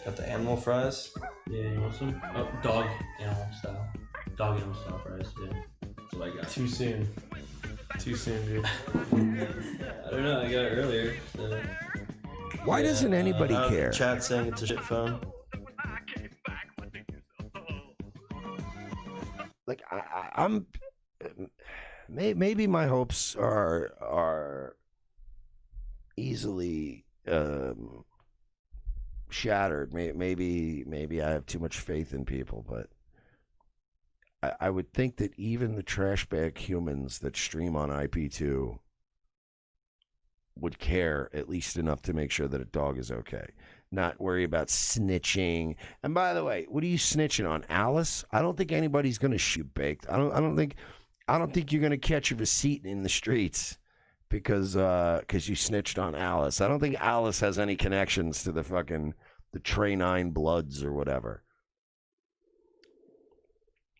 Got the animal fries. Yeah, you want some? Oh, dog animal style. Dog animal style fries, yeah. That's what I got. Too soon. Too soon, dude. I don't know, I got it earlier, so. Why doesn't anybody The care? chat saying it's a shit phone. Like I'm maybe my hopes are easily shattered. Maybe I have too much faith in people, but I would think that even the trash bag humans that stream on IP2 would care at least enough to make sure that a dog is okay. Not worry about snitching. And by the way, what are you snitching on, Alice? I don't think anybody's gonna shoot baked. I don't think you're gonna catch a receipt in the streets because you snitched on Alice. I don't think Alice has any connections to the Trey 9 Bloods or whatever.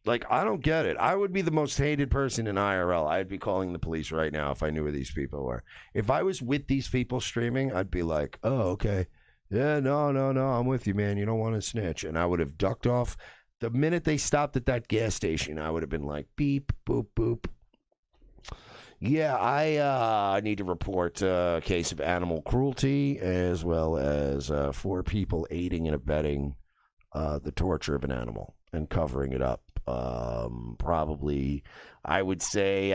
Like, I don't get it. I would be the most hated person in IRL. I'd be calling the police right now if I knew where these people were. If I was with these people streaming, I'd be like, oh, okay. Yeah, no, I'm with you, man. You don't want to snitch. And I would have ducked off. The minute they stopped at that gas station, I would have been like, beep, boop, boop. Yeah, I need to report a case of animal cruelty as well as 4 people aiding and abetting the torture of an animal and covering it up. Probably, I would say,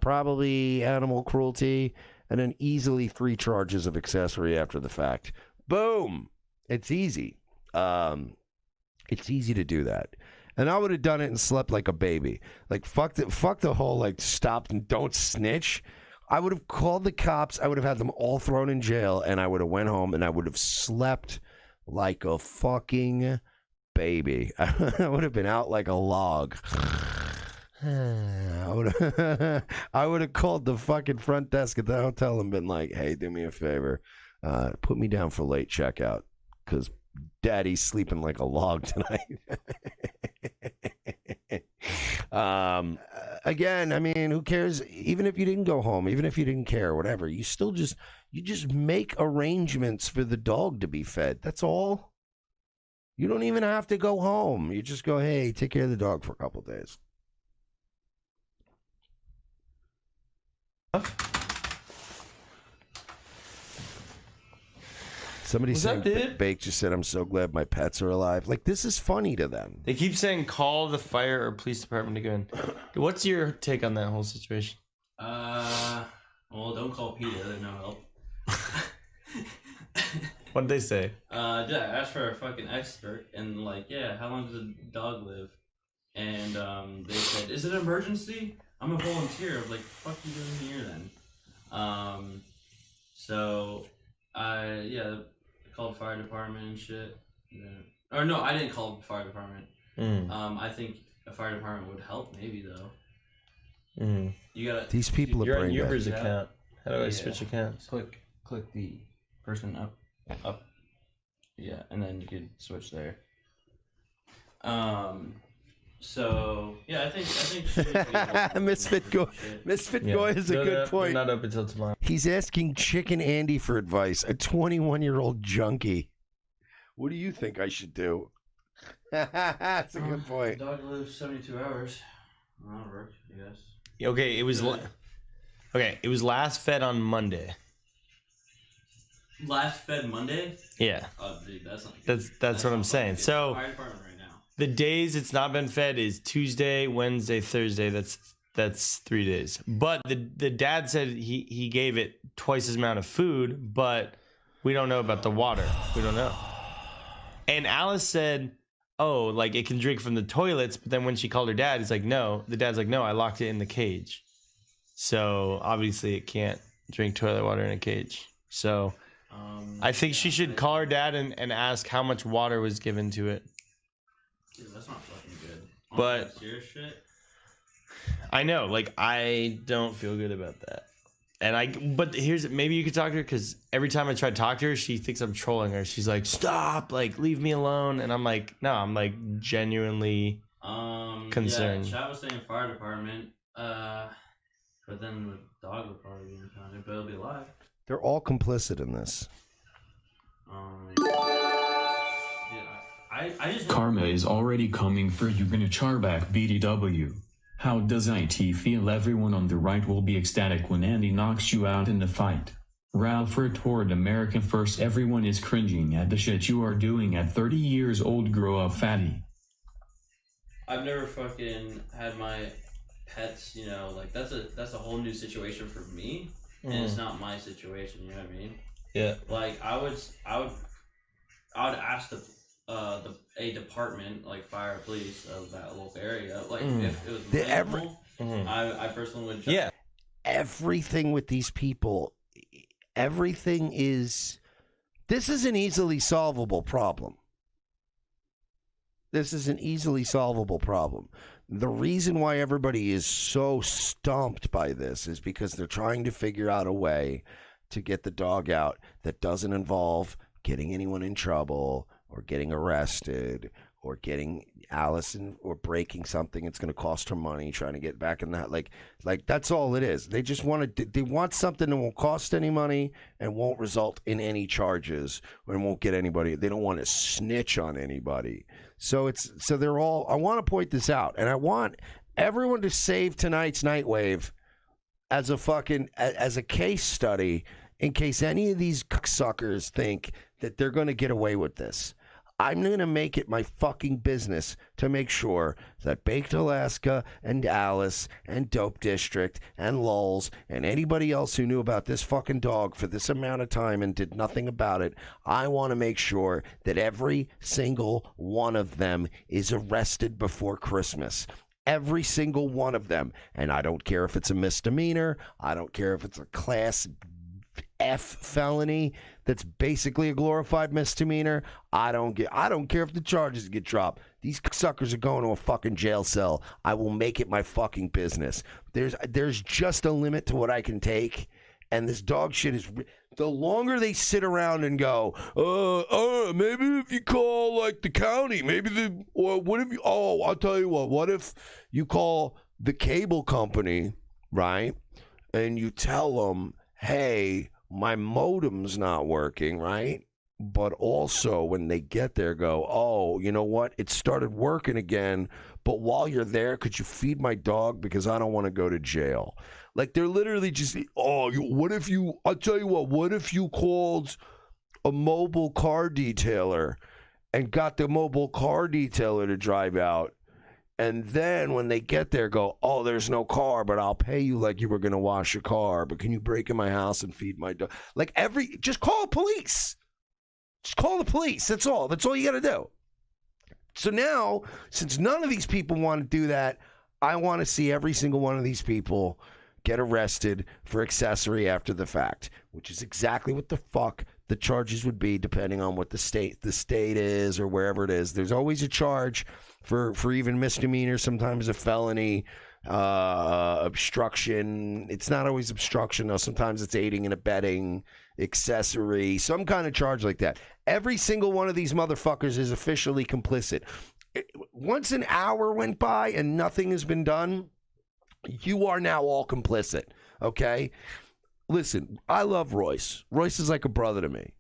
probably animal cruelty and then easily 3 charges of accessory after the fact. Boom! It's easy. It's easy to do that. And I would have done it and slept like a baby. Like, fuck the whole, like, stop and don't snitch. I would have called the cops. I would have had them all thrown in jail, and I would have went home, and I would have slept like a fucking baby. I would have been out like a log. I would have called the fucking front desk at the hotel and been like, hey, do me a favor. Put me down for late checkout because Daddy's sleeping like a log tonight. Again, I mean, who cares? Even if you didn't go home, even if you didn't care, whatever, you just make arrangements for the dog to be fed. That's all. You don't even have to go home. You just go, hey, take care of the dog for a couple of days. Somebody said, Bake just said, I'm so glad my pets are alive. Like, this is funny to them. They keep saying call the fire or police department to go in. What's your take on that whole situation? Well, don't call PETA, they're no help. What'd they say? I asked for a fucking expert, and like, yeah, how long does a dog live? And they said, is it an emergency? I'm a volunteer. I was like, fuck you doing here then? So, I called fire department and shit. Yeah. Or no, I didn't call the fire department. I think a fire department would help, maybe though. You gotta. These people you're are on Uber's account. How do I switch accounts? Click the person up. Yeah, and then you could switch there. So yeah, I think Misfit Goy is a good point. Not open until tomorrow. He's asking Chicken Andy for advice, a 21-year-old junkie. What do you think I should do? That's a good point. Dog lives 72 hours. That'll work, I guess. Okay, it was last fed on Monday. Last fed Monday? Yeah. Oh, dude, that's not good. That's what I'm saying. So fire department right now. The days it's not been fed is Tuesday, Wednesday, Thursday. That's 3 days. But the dad said he gave it twice as amount of food, but we don't know about the water. We don't know. And Alice said, oh, like it can drink from the toilets, but then when she called her dad, he's like, no. The dad's like, no, I locked it in the cage. So obviously it can't drink toilet water in a cage. So I think she should call her dad and ask how much water was given to it. Dude, that's not fucking good. But serious shit. I know, like I don't feel good about that. And but maybe you could talk to her because every time I try to talk to her, she thinks I'm trolling her. She's like, "Stop! Like, leave me alone." And I'm like, "No, I'm like genuinely concerned." Yeah, chat was saying fire department, but then the dog would probably be impounded, but it'll be alive. They're all complicit in this. Karma is already coming for you. Gonna charback BDW. How does IT feel? Everyone on the right will be ecstatic when Andy knocks you out in the fight. Ralph toward America first. Everyone is cringing at the shit you are doing at 30 years old. Grow up, fatty. I've never fucking had my pets, you know, like that's a whole new situation for me, and it's not my situation. You know what I mean? Yeah. Like I would ask a department like fire, or police of that local area, like if it was my animal, I personally would. Yeah. Everything with these people, everything is. This is an easily solvable problem. This is an easily solvable problem. The reason why everybody is so stumped by this is because they're trying to figure out a way to get the dog out that doesn't involve getting anyone in trouble or getting arrested or getting Allison or breaking something. It's going to cost her money trying to get back in that. Like that's all it is. They just they want something that won't cost any money and won't result in any charges and won't get anybody. They don't want to snitch on anybody. So they're all. I want to point this out, and I want everyone to save tonight's Nightwave as a case study in case any of these suckers think that they're going to get away with this. I'm going to make it my fucking business to make sure that Baked Alaska and Alice and Dope District and Lulz and anybody else who knew about this fucking dog for this amount of time and did nothing about it, I want to make sure that every single one of them is arrested before Christmas. Every single one of them. And I don't care if it's a misdemeanor. I don't care if it's a class F felony that's basically a glorified misdemeanor. I don't care if the charges get dropped. These suckers are going to a fucking jail cell. I will make it my fucking business. There's just a limit to what I can take, and this dog shit is. The longer they sit around and go, maybe if you call like the county, or what if you? Oh, I'll tell you what. What if you call the cable company, right? And you tell them, hey, my modem's not working, right? But also when they get there, go, oh, you know what? It started working again. But while you're there, could you feed my dog? Because I don't want to go to jail. Like they're literally just, I'll tell you what if you called a mobile car detailer and got the mobile car detailer to drive out? And then when they get there, go, oh, there's no car, but I'll pay you like you were going to wash your car. But can you break in my house and feed my dog? Like just call police. Just call the police. That's all. That's all you got to do. So now, since none of these people want to do that, I want to see every single one of these people get arrested for accessory after the fact, which is exactly what the fuck the charges would be depending on what the state is or wherever it is. There's always a charge for even misdemeanors, sometimes a felony, obstruction. It's not always obstruction, though. Sometimes it's aiding and abetting, accessory, some kind of charge like that. Every single one of these motherfuckers is officially complicit. Once an hour went by and nothing has been done, you are now all complicit, okay? Listen, I love Royce. Royce is like a brother to me.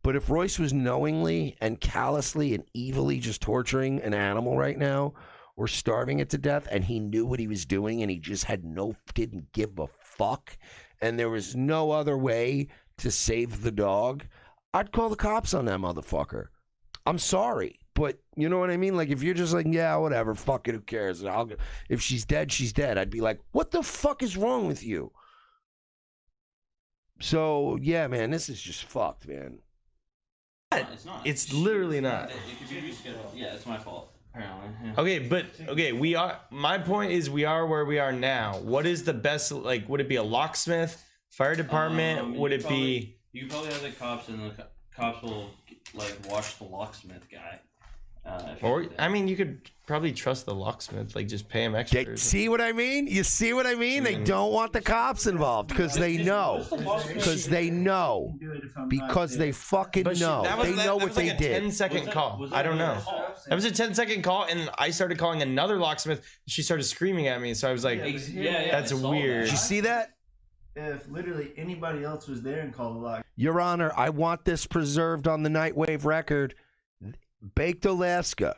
But if Royce was knowingly and callously and evilly just torturing an animal right now or starving it to death and he knew what he was doing and he just didn't give a fuck and there was no other way to save the dog, I'd call the cops on that motherfucker. I'm sorry, but you know what I mean? Like if you're just like, yeah, whatever, fuck it, who cares? If she's dead, she's dead. I'd be like, what the fuck is wrong with you? So, yeah, man, this is just fucked, man. It's not. It's literally not. Yeah, it's my fault. Apparently. Yeah. Okay, we are. My point is, we are where we are now. What is the best? Like, would it be a locksmith, fire department? Would it be? You could probably have the cops, and the cops will like watch the locksmith guy. Or I mean, you could probably trust the locksmith. Like, just pay him extra. See what I mean? You see what I mean? They don't want the cops involved because they know. Because they know. Because they fucking know. They know what they did. 10-second call. I don't know. That was a 10-second call, and I started calling another locksmith. She started screaming at me, so I was like, "That's weird." Did you see that? If literally anybody else was there and called the lock. Your Honor, I want this preserved on the Nightwave record. Baked Alaska,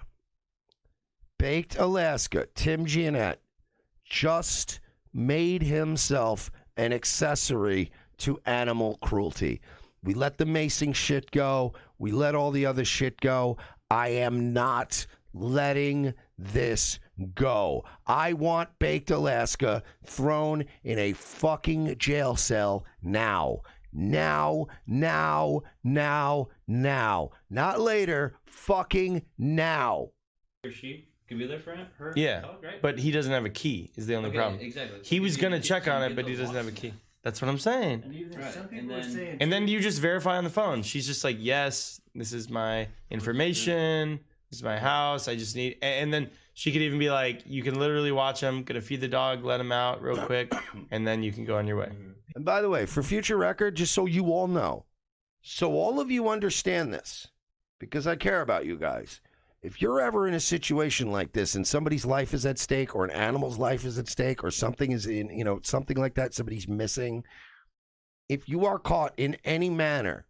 Tim Giannette just made himself an accessory to animal cruelty. We let the macing shit go. We let all the other shit go. I am not letting this go. I want Baked Alaska thrown in a fucking jail cell now. Now. Not later. Fucking now. She could be there for her. Yeah, dog, right? but he doesn't have a key is the only problem. Exactly. He was going to check on it, but he doesn't have a key. That's what I'm saying. And even Right, some and people are then- saying. And then you just verify on the phone. She's just like, yes, this is my information. This is my house. I just need. And then she could even be like, you can literally watch him. Gonna feed the dog, let him out real quick, and then you can go on your way. And by the way, for future record, just so you all know, so all of you understand this, because I care about you guys. If you're ever in a situation like this and somebody's life is at stake or an animal's life is at stake or something is in, something like that, somebody's missing, if you are caught in any manner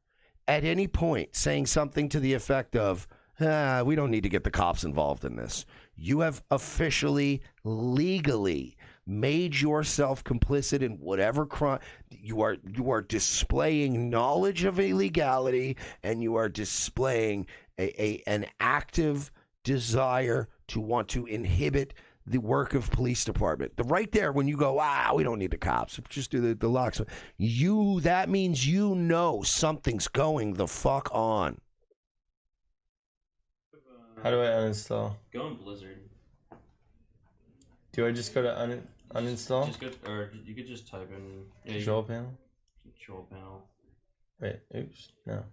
at any point saying something to the effect of, we don't need to get the cops involved in this, you have officially, legally made yourself complicit in whatever crime. You are displaying knowledge of illegality, and you are displaying an active desire to want to inhibit the work of police department. Right there, when you go, we don't need the cops, just do the locks. That means something's going the fuck on. How do I uninstall? Go in Blizzard. Do I just go to uninstall? Just go, or you could just type in Control panel? Control panel. Wait, oops, no.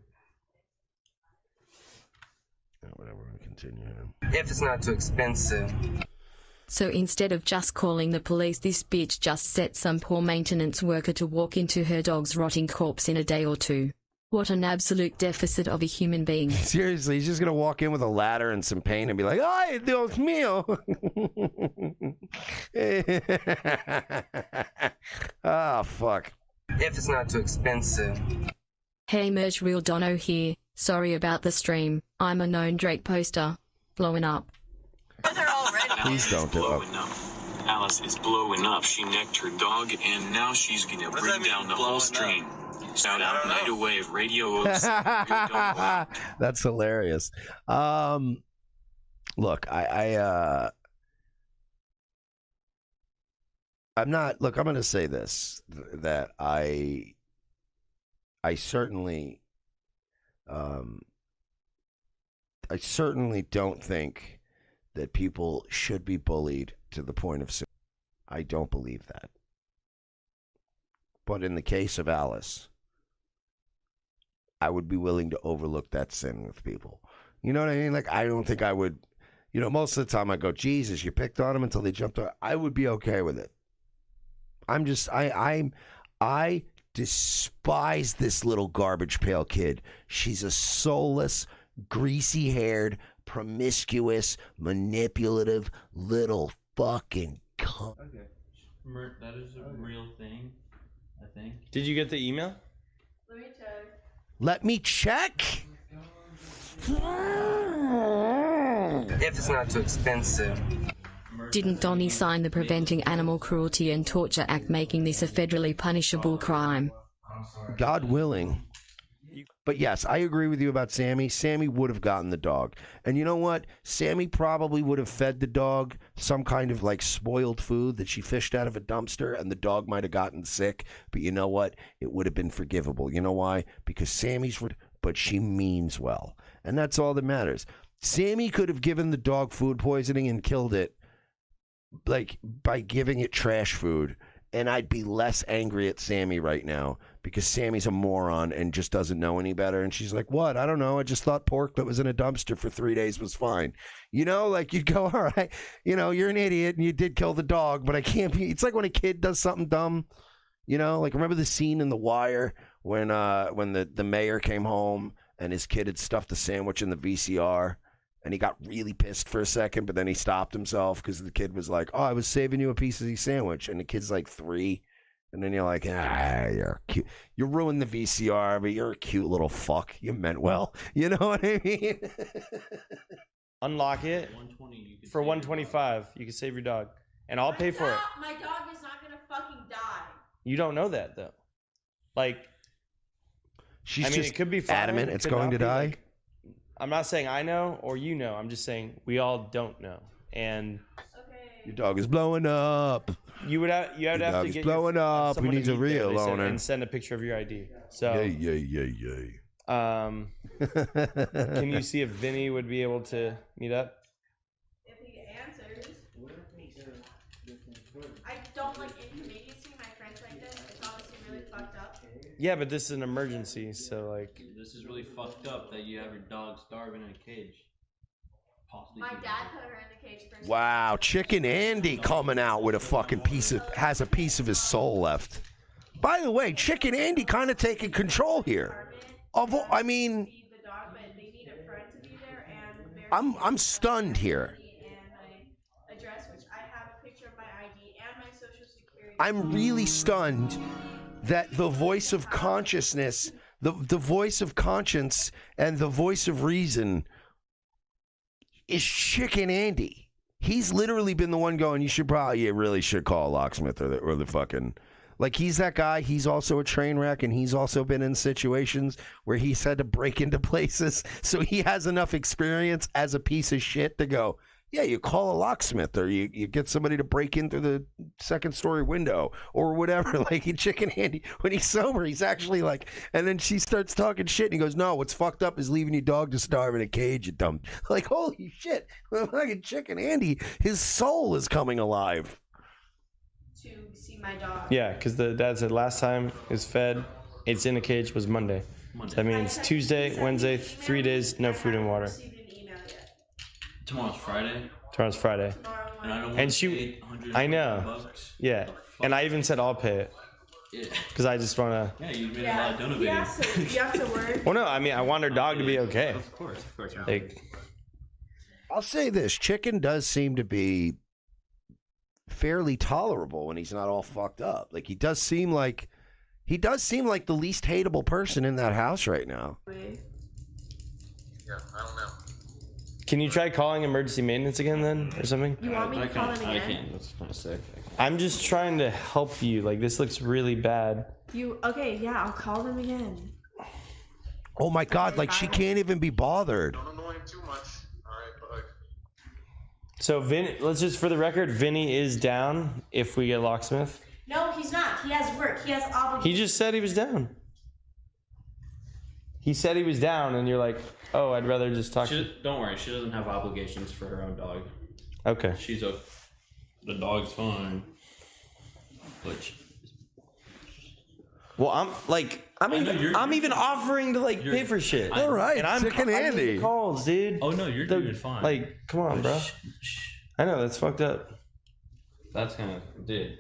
Whatever, we continue. If it's not too expensive. So instead of just calling the police, this bitch just set some poor maintenance worker to walk into her dog's rotting corpse in a day or two. What an absolute deficit of a human being. Seriously, he's just going to walk in with a ladder and some paint and be like, ay, Dios mío. Fuck. If it's not too expensive. Hey Merge Real Dono here. Sorry about the stream. I'm a known Drake poster. Blowing up. Please don't do it. Alice is blowing up. She necked her dog, and now she's gonna bring down the whole stream. Shout out Nightwave Radio. That's hilarious. Look, I'm not. Look, I'm going to say this: that I certainly don't think that people should be bullied to the point of suicide. I don't believe that. But in the case of Alice, I would be willing to overlook that sin with people. You know what I mean? Like, I don't think I would, most of the time I go, Jesus, you picked on them until they jumped on. I would be okay with it. I despise this little garbage pail kid. She's a soulless, greasy-haired, promiscuous, manipulative little fucking cunt. Okay. That is a real thing, I think. Did you get the email? Let me check. If it's not too expensive. Didn't Donnie sign the Preventing Animal Cruelty and Torture Act, making this a federally punishable crime? God willing. But yes, I agree with you about Sammy. Sammy would have gotten the dog. And you know what? Sammy probably would have fed the dog some kind of like spoiled food that she fished out of a dumpster, and the dog might have gotten sick. But you know what? It would have been forgivable. You know why? Because but she means well. And that's all that matters. Sammy could have given the dog food poisoning and killed it, like, by giving it trash food. And I'd be less angry at Sammy right now, because Sammy's a moron and just doesn't know any better. And she's like, what? I don't know. I just thought pork that was in a dumpster for 3 days was fine. Like, you'd go, all right, you're an idiot and you did kill the dog, but I can't be. It's like when a kid does something dumb, like, remember the scene in The Wire when the mayor came home and his kid had stuffed a sandwich in the VCR? And he got really pissed for a second, but then he stopped himself because the kid was like, oh, I was saving you a piece of the sandwich. And the kid's like 3. And then you're like, you're cute. You ruined the VCR, but you're a cute little fuck. You meant well. You know what I mean? Unlock it 120 you can for save your 125. You can save your dog, and I'll pay for it. My dog is not gonna fucking die. You don't know that though. Like, She's I mean, just it could be fine. adamant It it's could going not to be, die. like, I'm not saying I know or you know. I'm just saying we all don't know. And Your dog is blowing up. you would have Your to dog is get blowing up. We someone to need a meet there, real they said, owner. and send a picture of your ID. So Yay. can you see if Vinny would be able to meet up? If he answers. I don't like inconveniencing my friends like this. It's obviously really fucked up. Yeah, but this is an emergency, so like. This is really fucked up that you have your dog starving in a cage. Possibly. My dad put her in the cage first. Wow, Chicken Andy coming out with a fucking has a piece of his soul left. By the way, Chicken Andy kind of taking control here. I mean, Feed the dog, but they need a friend to be there, and I'm stunned here. and my address, which I have a picture of my ID and my social security. I'm really stunned that the voice of consciousness, the voice of conscience, and the voice of reason is Chicken Andy. He's literally been the one going, you really should call a locksmith or the fucking... Like, he's that guy. He's also a train wreck, and he's also been in situations where he's had to break into places. So he has enough experience as a piece of shit to go, yeah, you call a locksmith or you get somebody to break in through the second-story window or whatever. Like, in Chicken Andy, when he's sober, he's actually like... And then she starts talking shit, and he goes, no, what's fucked up is leaving your dog to starve in a cage, you dumb... Like, holy shit. Fucking Chicken Andy, his soul is coming alive. To see my dog. Yeah, because the dad said last time it was fed, it's in a cage, was Monday. So that means Tuesday, Wednesday, 3 days, no food and water. Tomorrow's Friday. Tomorrow's Friday. And I don't And want she, to I know. Yeah, and I even said I'll pay it. Yeah. Because I just want to. Yeah, you made a lot of donating. You have to work. Well, no, I mean, I want her dog to be okay. Of course. Like, I'll say this: Chicken does seem to be fairly tolerable when he's not all fucked up. Like, he does seem like the least hateable person in that house right now. Yeah, I don't know. can you try calling emergency maintenance again then, or something? You want me to call him I again? can't. That's kind of sick. I'm just trying to help you. Like, this looks really bad. Okay, yeah, I'll call them again. Oh my God! Like, she can't even be bothered. Don't annoy him too much. All right, but like, So, let's just, for the record, Vinny is down if we get a locksmith. No, he's not. He has work. He has obligations. He just said he was down. He said he was down, and you're like, oh, I'd rather just talk to... Don't worry, she doesn't have obligations for her own dog. Okay. The dog's fine. But Well, I'm even offering to, like, pay for shit. All right, And I'm Chicken making Andy. calls, dude. oh no, you're doing fine. Like, come on, bro. I know, that's fucked up. That's kind of dude.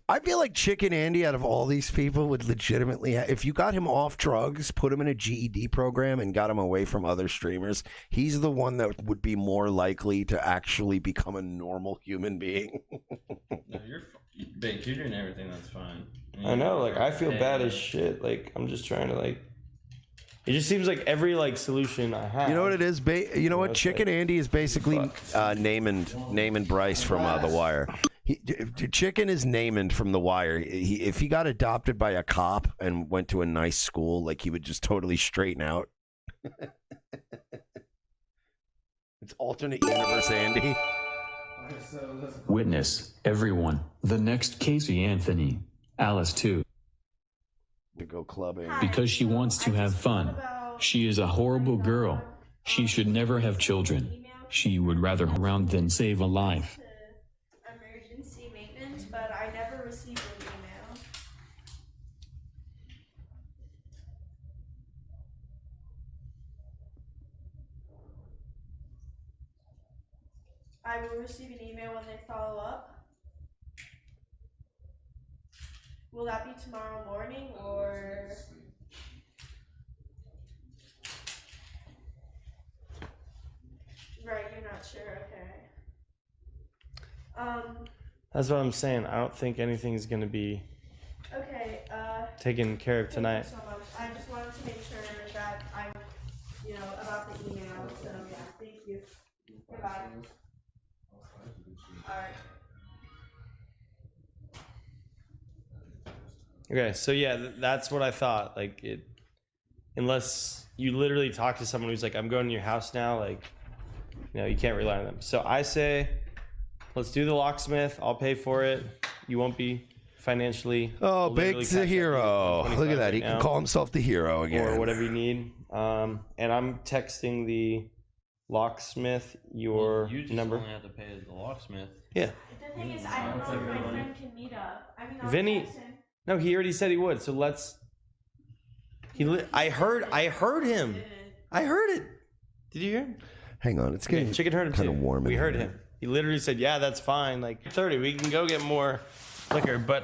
I feel like Chicken Andy, out of all these people, would legitimately, if you got him off drugs, put him in a GED program, and got him away from other streamers, he's the one that would be more likely to actually become a normal human being. No, you're doing everything that's fine. I know, like, I feel bad as shit. Like, I'm just trying to, like... It just seems like every, like, solution I have... You know what it is? You know what? Chicken Andy is basically Naaman Bryce from The Wire. Chicken is Naaman from The Wire. If he got adopted by a cop and went to a nice school, like, he would just totally straighten out. It's alternate universe Andy. Witness, everyone, the next Casey Anthony. Alice too. To go clubbing. Because she wants to have fun. She is a horrible girl. She should never have children. She would rather around than save a life. Emergency maintenance, but I never received an email. I will receive an email when they follow up. Will that be tomorrow morning or? Right, you're not sure, okay. That's what I'm saying. I don't think anything's gonna be Okay, taken care of tonight. thank you so much. I just wanted to make sure that I'm, about the email, so yeah, thank you. Goodbye. Alright. Okay, so yeah, that's what I thought. Like unless you literally talk to someone who's like, I'm going to your house now, like, you can't rely on them. So I say, let's do the locksmith. I'll pay for it. You won't be financially. Oh, Baked's the hero. Look at that. He can call himself the hero again. Or whatever you need. And I'm texting the locksmith your you just number. only have to pay the locksmith. Yeah. The thing is, I don't know if my friend can meet up. I mean, I'll Vinny. text him. No, he already said he would. So let's. I heard him. I heard it. Did you hear him? Hang on, it's getting Chicken heard him kind too. of warm. We heard him. He literally said, "Yeah, that's fine. Like 30, we can go get more liquor." But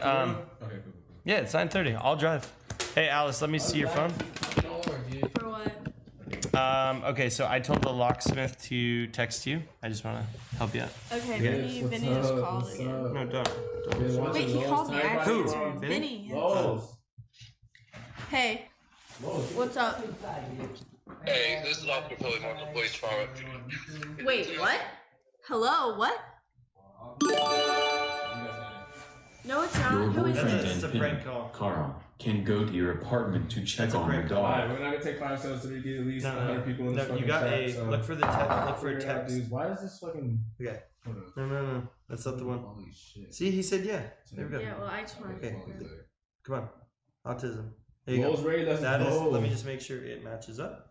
yeah, it's 9:30. I'll drive. Hey, Alice, let me see your phone. For what? Okay, so I told the locksmith to text you. I just want to help you out. Okay, Vinny just called again. No, don't. Wait, he called me. I actually Who? answered. Vinny. Hey. What's up? Hey, this is Officer Pail, Marshall Police Department. Wait, what? Hello, what? No, it's not. Your Who is boyfriend this? and Vinny, Carl, can go to your apartment to check on your dog. Alright, we're not gonna take 5 cents to get at least 100 people in this fucking You got chat, a so look for the text. Look for a figure it out, text. dudes. Why is this fucking? Okay. Hold on. No. That's not the one. Holy shit. See, he said yeah. There we go. Yeah, well, I just wanted Okay. to. Come on. Autism. There you Lowell's go. ready, let's That is. go. Let me just make sure it matches up.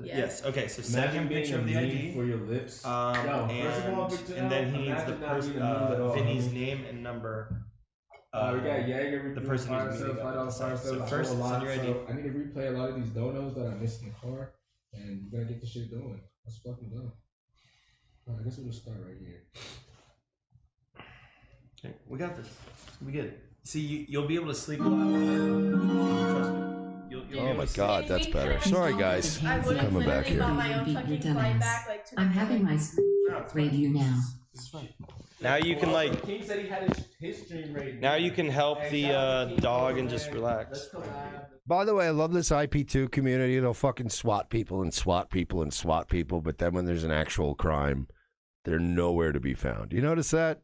Yes. Okay. So send him a picture of the ID. For your lips. And then he needs the person, Vinny's name and number. We got Jaeger. The person who's meeting up. So first, send your ID. I need to replay a lot of these donos that I missed in the car, and we're gonna get this shit going. Let's fucking go. Alright, I guess we'll just start right here. Okay, we got this. We get it. See, you'll be able to sleep a lot better. Trust me. Oh my God, that's better. Sorry, guys. I'm coming back here. I'm having my radio now. Now you can like. King said he had his stream rate. Now you can help the dog and just relax. By the way, I love this IP2 community. They'll fucking swat people and swat people and swat people, but then when there's an actual crime, they're nowhere to be found. You notice that?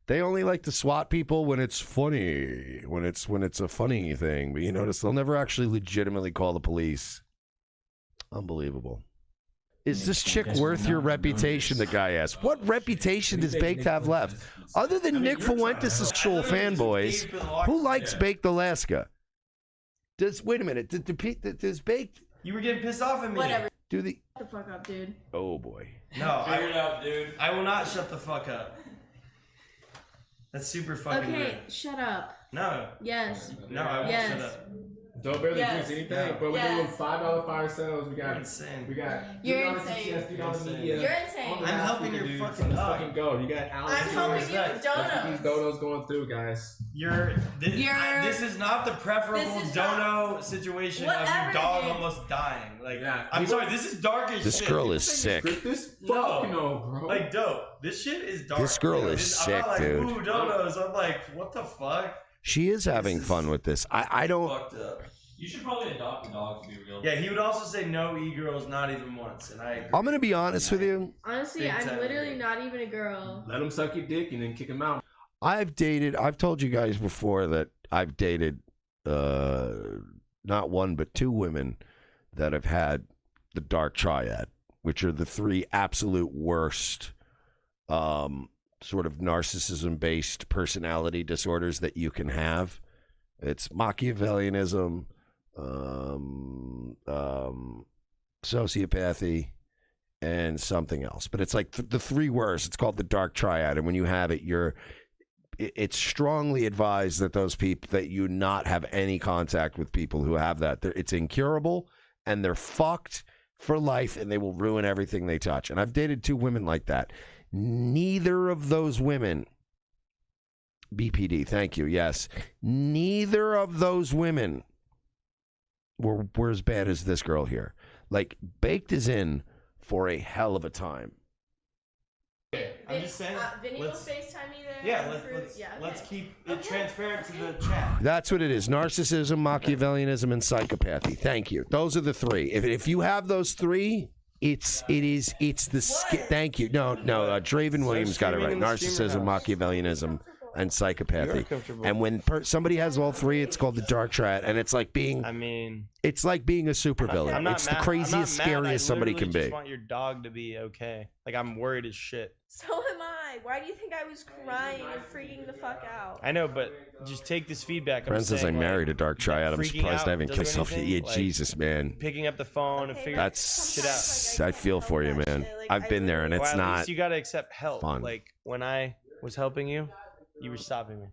They only like to swat people when it's funny, when it's a funny thing. But you notice they'll never actually legitimately call the police. Unbelievable. Is this chick worth your reputation? The guy asked. What reputation does Baked have left? Other than Nick Fuentes' actual fanboys, who likes Baked Alaska? Wait a minute. Does Baked? You were getting pissed off at me. Whatever. Do the? Shut the fuck up, dude. Oh boy. No, Figure it out, dude. I will not shut the fuck up. That's super fucking Okay, rude. shut up. No. Yes. No, I won't Yes. shut up. Don't barely Yes. juice anything, No. but we're doing Yes. $5 fire sales. We You're got insane. You're $3 insane. CCS, $3 You're media. You're insane. On the I'm last helping week, your dude, fucking so let's dog. fucking go. You got Alex. I'm helping you with Let's get these donuts. donos going through, guys. This is not the preferable This is dono situation of Whatever, your dog dude. almost dying. Like, Yeah. I'm sorry, this is dark as This shit. girl is sick. This No. fuck no, bro. Like, dope. This shit is dark. This girl is I'm not sick, like, dude. Ooh, donos. I'm like, what the fuck? She is having fun with this. I don't. Fucked up. You should probably adopt a dog to be real. Yeah, he would also say no e-girls, not even once, and I agree. I'm gonna be honest with you. Honestly, Big I'm time. literally not even a girl. Let him suck your dick and then kick him out. I've told you guys before that I've dated not one but two women that have had the dark triad, which are the three absolute worst sort of narcissism-based personality disorders that you can have. It's Machiavellianism, sociopathy, and something else. But it's like the three worst. It's called the dark triad, and when you have it, it's strongly advised that those people that you not have any contact with people who have that. It's incurable, and they're fucked for life, and they will ruin everything they touch. And I've dated two women like that. Neither of those women, BPD, thank you, yes, neither of those women were as bad as this girl here. Like, Baked is in for a hell of a time. I'm just saying. Vinny will let's- FaceTime me then. Yeah, let's keep it transparent to the chat. That's what it is. Narcissism, Machiavellianism, and psychopathy. Thank you. Those are the three. If you have those three, it's the thank you. No, Draven Williams got it right. Narcissism, Machiavellianism, and psychopathy. And when somebody has all three, it's called the dark triad, and it's like being. I mean, it's like being a supervillain. It's the craziest, scariest somebody can be. I just want your dog to be okay. Like, I'm worried as shit. So am I. Why do you think I was crying and freaking the fuck out? I know, but just take this feedback. Friend says I married a dark triad. I'm surprised I haven't kissed off. Yeah, like, Jesus, man. Picking up the phone and figuring shit out. I feel for you, man. I've been there, and it's not. At least you gotta accept help. Fun. Like, when I was helping you, you were stopping me.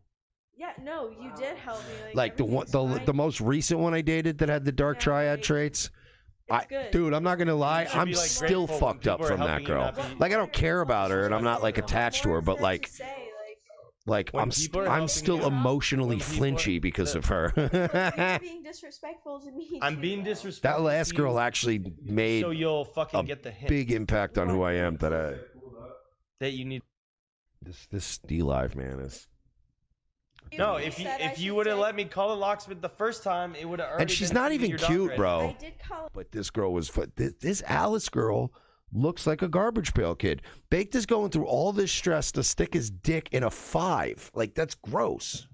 Yeah, no, you did help me. Like the most recent one I dated that had the dark triad traits. Dude, I'm not gonna lie, I'm still fucked up from that girl. Like, I don't care about her, and I'm not like attached to her, but like I'm still emotionally flinchy because of her. You're being disrespectful to me. I'm being disrespectful. That last girl actually made so you'll fucking get the hint. Big impact on who I am. That you need. This D-Live, man, is. No, if you would have let me call the locksmith the first time, it would have already. And she's not even cute, bro. I did call. But this girl was. This Alice girl looks like a garbage pail kid. Baked is going through all this stress to stick his dick in a 5. Like, that's gross.